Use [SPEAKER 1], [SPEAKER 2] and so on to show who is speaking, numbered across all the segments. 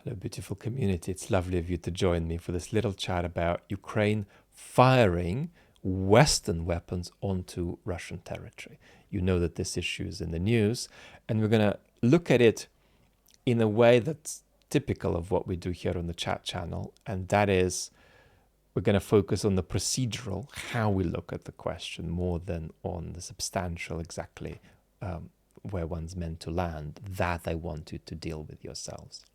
[SPEAKER 1] Hello, beautiful community. It's lovely of you to join me for this little chat about Ukraine firing Western weapons onto Russian territory. You know that this issue is in the news, and we're going to look at it in a way that's typical of what we do here on the chat channel, and that is we're going to focus on the procedural, how we look at the question, more than on the substantial, exactly where one's meant to land. That I want you to deal with yourselves.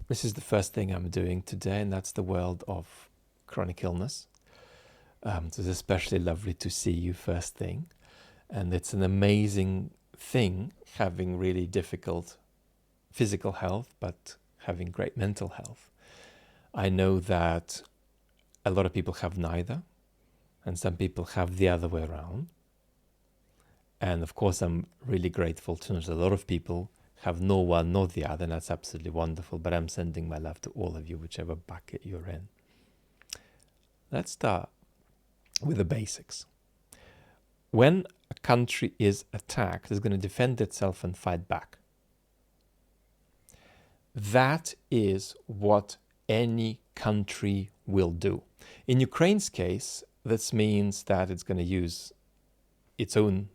[SPEAKER 1] This is the first thing I'm doing today, and that's the world of chronic illness. It's especially lovely to see you first thing. And it's an amazing thing having really difficult physical health, but having great mental health. I know that a lot of people have neither, and some people have the other way around. And of course, I'm really grateful to know that a lot of people have no one nor the other, and that's absolutely wonderful. But I'm sending my love to all of you, whichever bucket you're in. Let's start with the basics. When a country is attacked, it's going to defend itself and fight back. That is what any country will do. In Ukraine's case, this means that it's going to use its own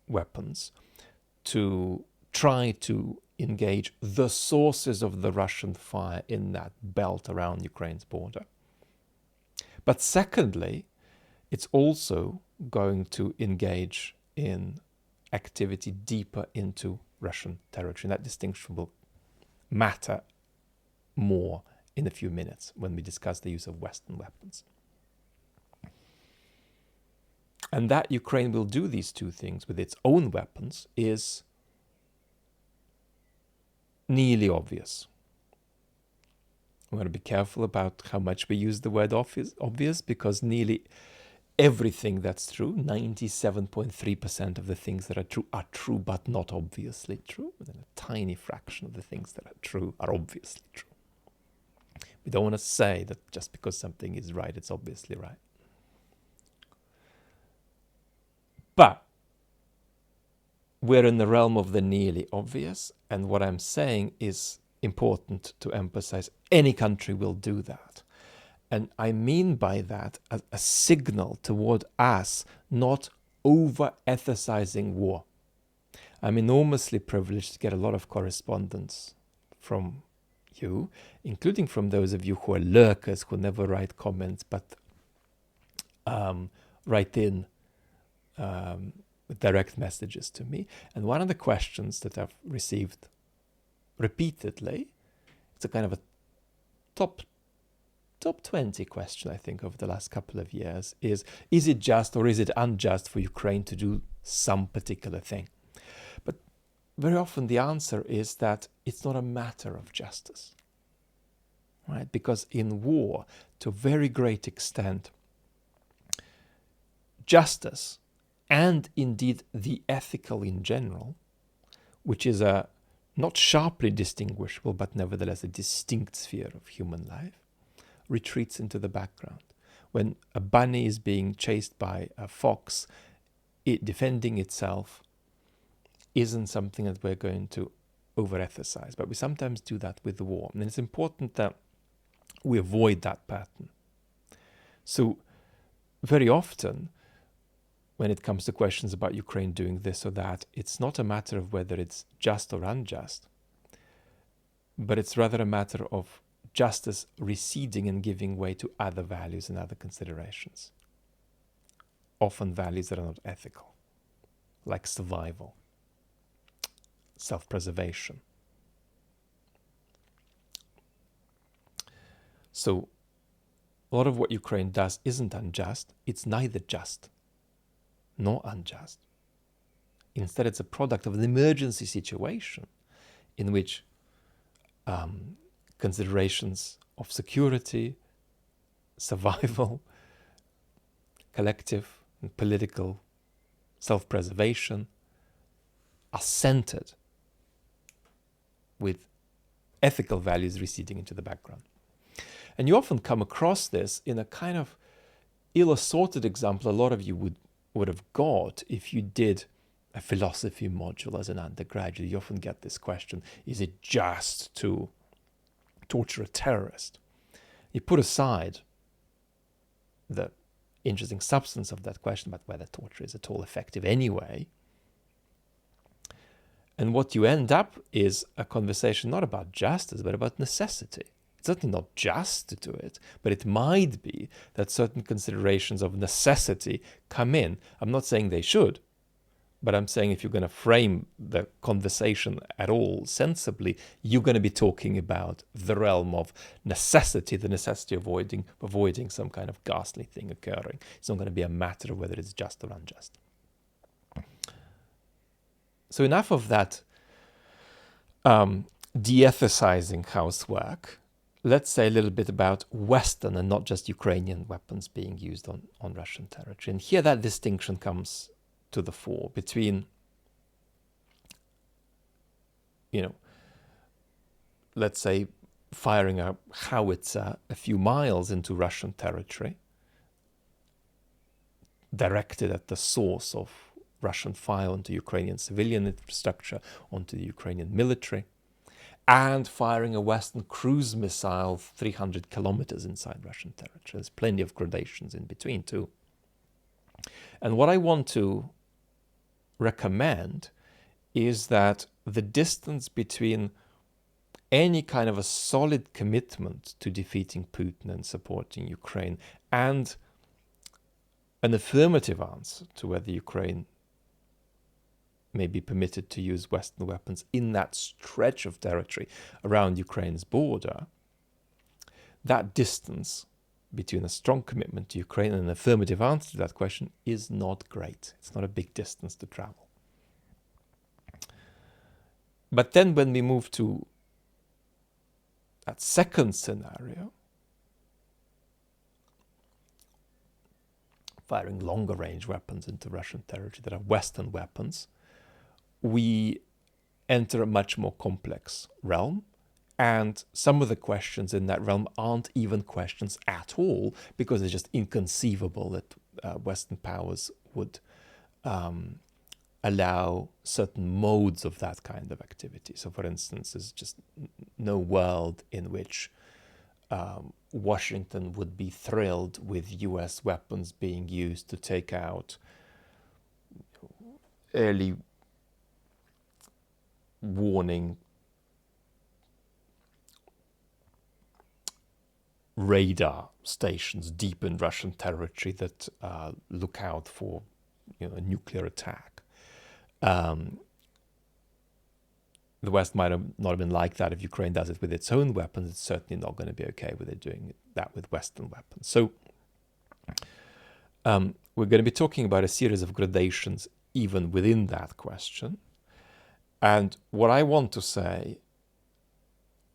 [SPEAKER 1] weapons to try to engage the sources of the Russian fire in that belt around Ukraine's border. But secondly, it's also going to engage in activity deeper into Russian territory. And that distinction will matter more in a few minutes when we discuss the use of Western weapons. And that Ukraine will do these two things with its own weapons is nearly obvious. We want to be careful about how much we use the word obvious, because nearly everything that's true, 97.3% of the things that are true but not obviously true. And then a tiny fraction of the things that are true are obviously true. We don't want to say that just because something is right, it's obviously right. But we're in the realm of the nearly obvious, and what I'm saying is important to emphasize. Any country will do that. And I mean by that a signal toward us not over-ethicizing war. I'm enormously privileged to get a lot of correspondence from you, including from those of you who are lurkers, who never write comments, but write in with direct messages to me. And one of the questions that I've received repeatedly, it's a kind of a top 20 question, I think, over the last couple of years, is it just or is it unjust for Ukraine to do some particular thing? But very often the answer is that it's not a matter of justice, right? Because in war, to a very great extent, justice, and indeed the ethical in general, which is a not sharply distinguishable, but nevertheless a distinct sphere of human life, retreats into the background. When a bunny is being chased by a fox, it defending itself isn't something that we're going to over-ethicize, but we sometimes do that with the war. And it's important that we avoid that pattern. So very often, when it comes to questions about Ukraine doing this or that, it's not a matter of whether it's just or unjust, but it's rather a matter of justice receding and giving way to other values and other considerations. Often values that are not ethical, like survival, self-preservation. So a lot of what Ukraine does isn't unjust. It's neither just nor unjust. Instead, it's a product of an emergency situation in which considerations of security, survival, collective and political self-preservation are centered, with ethical values receding into the background. And you often come across this in a kind of ill-assorted example a lot of you would have got if you did a philosophy module as an undergraduate, you often get this question, is it just to torture a terrorist? You put aside the interesting substance of that question about whether torture is at all effective anyway. And what you end up is a conversation not about justice, but about necessity. It's certainly not just to do it, but it might be that certain considerations of necessity come in. I'm not saying they should, but I'm saying if you're going to frame the conversation at all sensibly, you're going to be talking about the realm of necessity, the necessity of avoiding some kind of ghastly thing occurring. It's not going to be a matter of whether it's just or unjust. So enough of that de-ethicizing housework. Let's say a little bit about Western and not just Ukrainian weapons being used on Russian territory. And here that distinction comes to the fore between, let's say firing a howitzer a few miles into Russian territory, directed at the source of Russian fire onto Ukrainian civilian infrastructure, onto the Ukrainian military, and firing a Western cruise missile 300 kilometers inside Russian territory. There's plenty of gradations in between too. And what I want to recommend is that the distance between any kind of a solid commitment to defeating Putin and supporting Ukraine and an affirmative answer to whether Ukraine may be permitted to use Western weapons in that stretch of territory around Ukraine's border, that distance between a strong commitment to Ukraine and an affirmative answer to that question is not great. It's not a big distance to travel. But then when we move to that second scenario, firing longer range weapons into Russian territory that are Western weapons, we enter a much more complex realm. And some of the questions in that realm aren't even questions at all, because it's just inconceivable that Western powers would allow certain modes of that kind of activity. So, for instance, there's just no world in which Washington would be thrilled with US weapons being used to take out early warning radar stations deep in Russian territory that look out for a nuclear attack. The West might have not have been like that if Ukraine does it with its own weapons. It's certainly not going to be okay with it doing that with Western weapons. So we're going to be talking about a series of gradations even within that question. And what I want to say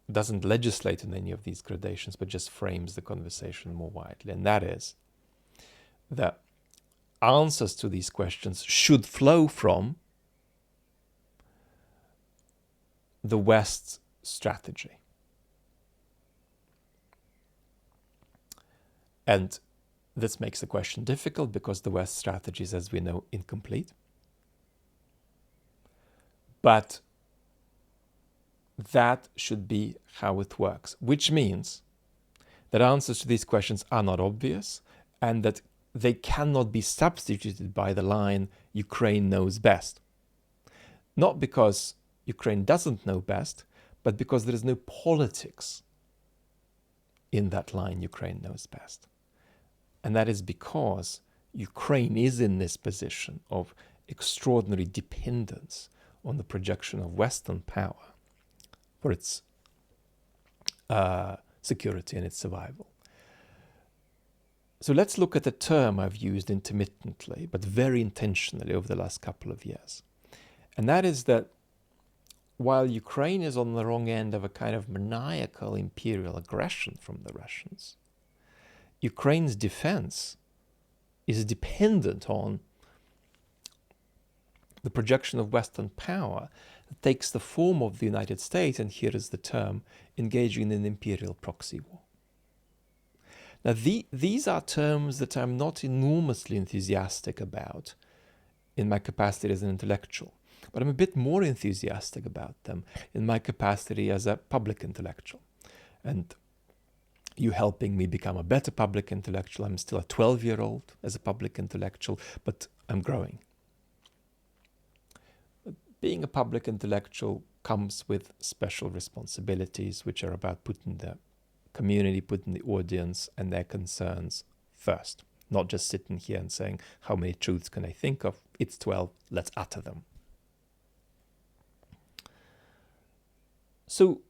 [SPEAKER 1] doesn't legislate in any of these gradations, but just frames the conversation more widely. And that is that answers to these questions should flow from the West's strategy. And this makes the question difficult because the West's strategy is, as we know, incomplete. But that should be how it works, which means that answers to these questions are not obvious and that they cannot be substituted by the line Ukraine knows best. Not because Ukraine doesn't know best, but because there is no politics in that line Ukraine knows best. And that is because Ukraine is in this position of extraordinary dependence on the projection of Western power for its security and its survival. So let's look at a term I've used intermittently, but very intentionally over the last couple of years. And that is that while Ukraine is on the wrong end of a kind of maniacal imperial aggression from the Russians, Ukraine's defense is dependent on the projection of Western power that takes the form of the United States, and here is the term, engaging in an imperial proxy war. Now, these are terms that I'm not enormously enthusiastic about in my capacity as an intellectual, but I'm a bit more enthusiastic about them in my capacity as a public intellectual. And you helping me become a better public intellectual. I'm still a 12-year-old as a public intellectual, but I'm growing. Being a public intellectual comes with special responsibilities, which are about putting the community, putting the audience and their concerns first. Not just sitting here and saying, how many truths can I think of? It's 12, let's utter them. So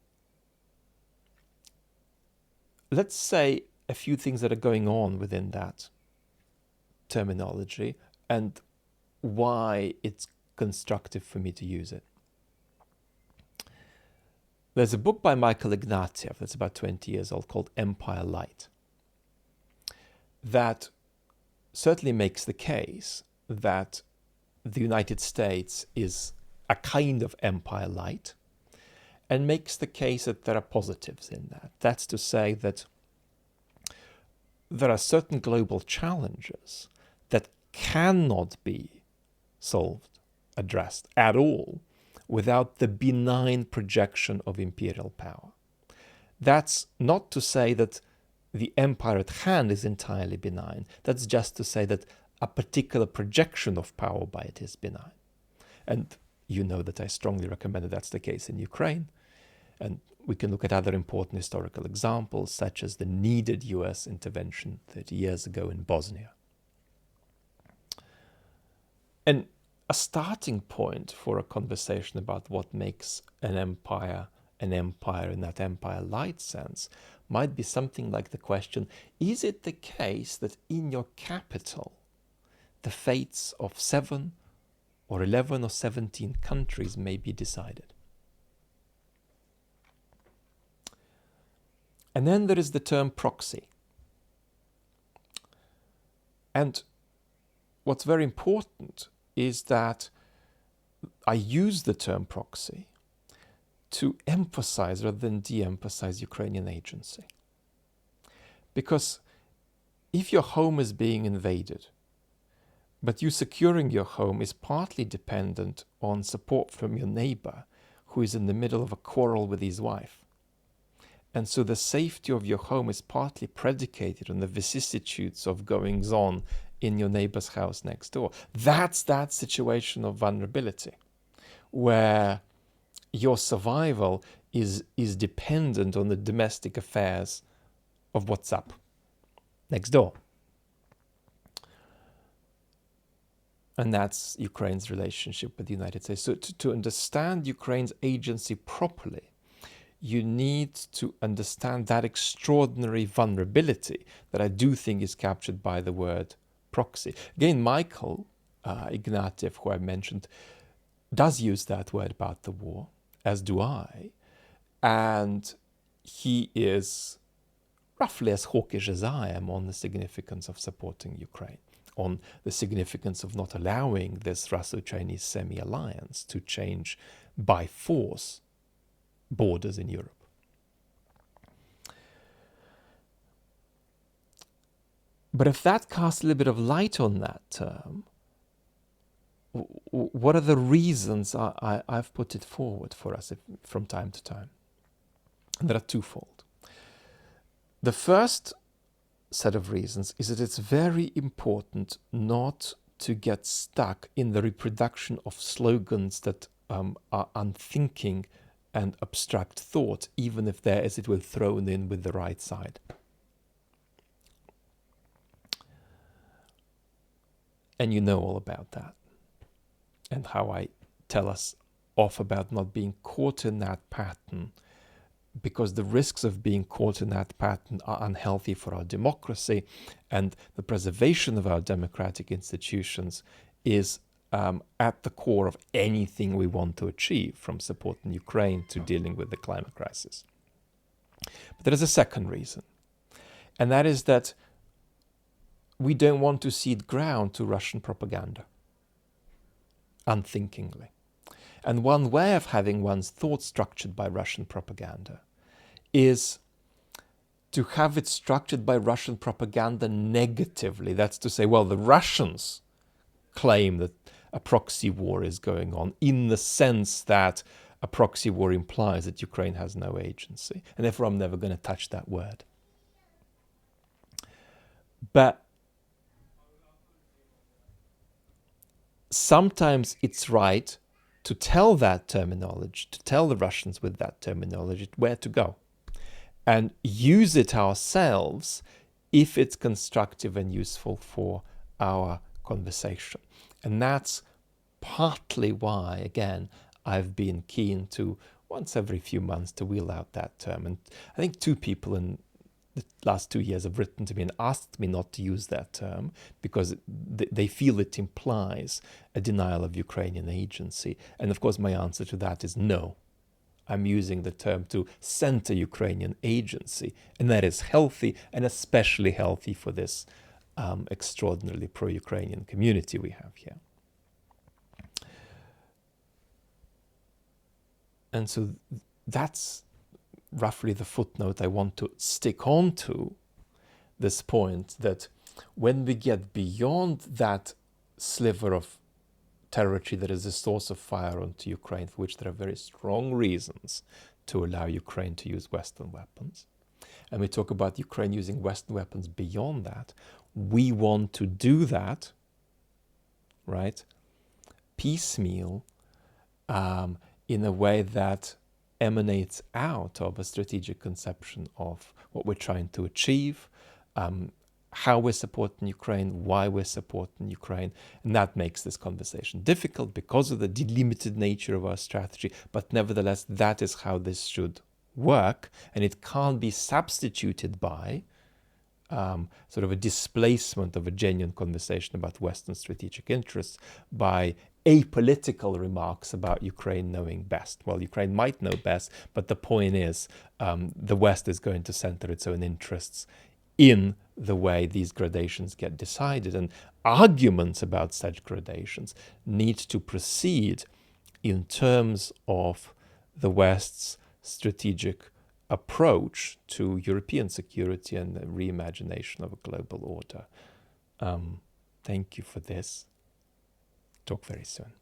[SPEAKER 1] let's say a few things that are going on within that terminology and why it's constructive for me to use it. There's a book by Michael Ignatieff that's about 20 years old called Empire Light that certainly makes the case that the United States is a kind of empire light, and makes the case that there are positives in that. That's to say that there are certain global challenges that cannot be solved, addressed at all, without the benign projection of imperial power. That's not to say that the empire at hand is entirely benign. That's just to say that a particular projection of power by it is benign. And you know that I strongly recommend that that's the case in Ukraine. And we can look at other important historical examples, such as the needed US intervention 30 years ago in Bosnia. And a starting point for a conversation about what makes an empire in that empire light sense might be something like the question, is it the case that in your capital the fates of 7 or 11 or 17 countries may be decided? And then there is the term proxy. And what's very important is that I use the term proxy to emphasize rather than de-emphasize Ukrainian agency. Because if your home is being invaded, but you securing your home is partly dependent on support from your neighbor who is in the middle of a quarrel with his wife, and so the safety of your home is partly predicated on the vicissitudes of goings-on in your neighbor's house next door. That's that situation of vulnerability, where your survival is dependent on the domestic affairs of what's up next door. And that's Ukraine's relationship with the United States. So to understand Ukraine's agency properly, you need to understand that extraordinary vulnerability that I do think is captured by the word proxy. Again, Michael Ignatieff, who I mentioned, does use that word about the war, as do I. And he is roughly as hawkish as I am on the significance of supporting Ukraine, on the significance of not allowing this Russo-Chinese semi-alliance to change by force borders in Europe. But if that casts a little bit of light on that term, what are the reasons I've put it forward for us from time to time? And there are twofold. The first set of reasons is that it's very important not to get stuck in the reproduction of slogans that are unthinking and abstract thought, even if they're, as it were, thrown in with the right side. And you know all about that, and how I tell us off about not being caught in that pattern, because the risks of being caught in that pattern are unhealthy for our democracy, and the preservation of our democratic institutions is at the core of anything we want to achieve, from supporting Ukraine to dealing with the climate crisis. But there is a second reason, and that is that we don't want to cede ground to Russian propaganda unthinkingly. And one way of having one's thoughts structured by Russian propaganda is to have it structured by Russian propaganda negatively. That's to say, well, the Russians claim that a proxy war is going on, in the sense that a proxy war implies that Ukraine has no agency. And therefore, I'm never going to touch that word. But sometimes it's right to tell that terminology, to tell the Russians with that terminology where to go, and use it ourselves if it's constructive and useful for our conversation. And that's partly why, again, I've been keen to, once every few months, to wheel out that term. And I think 2 people in the last 2 years have written to me and asked me not to use that term because they feel it implies a denial of Ukrainian agency. And of course, my answer to that is no. I'm using the term to center Ukrainian agency, and that is healthy, and especially healthy for this extraordinarily pro-Ukrainian community we have here. And so that's roughly the footnote I want to stick on to, this point that when we get beyond that sliver of territory that is a source of fire onto Ukraine, for which there are very strong reasons to allow Ukraine to use Western weapons, and we talk about Ukraine using Western weapons beyond that, we want to do that, right, piecemeal, in a way that emanates out of a strategic conception of what we're trying to achieve, how we're supporting Ukraine, why we're supporting Ukraine. And that makes this conversation difficult because of the delimited nature of our strategy. But nevertheless, that is how this should work. And it can't be substituted by sort of a displacement of a genuine conversation about Western strategic interests by apolitical remarks about Ukraine knowing best. Well, Ukraine might know best, but the point is the West is going to center its own interests in the way these gradations get decided. And arguments about such gradations need to proceed in terms of the West's strategic approach to European security and the reimagination of a global order. Thank you for this. Talk very soon.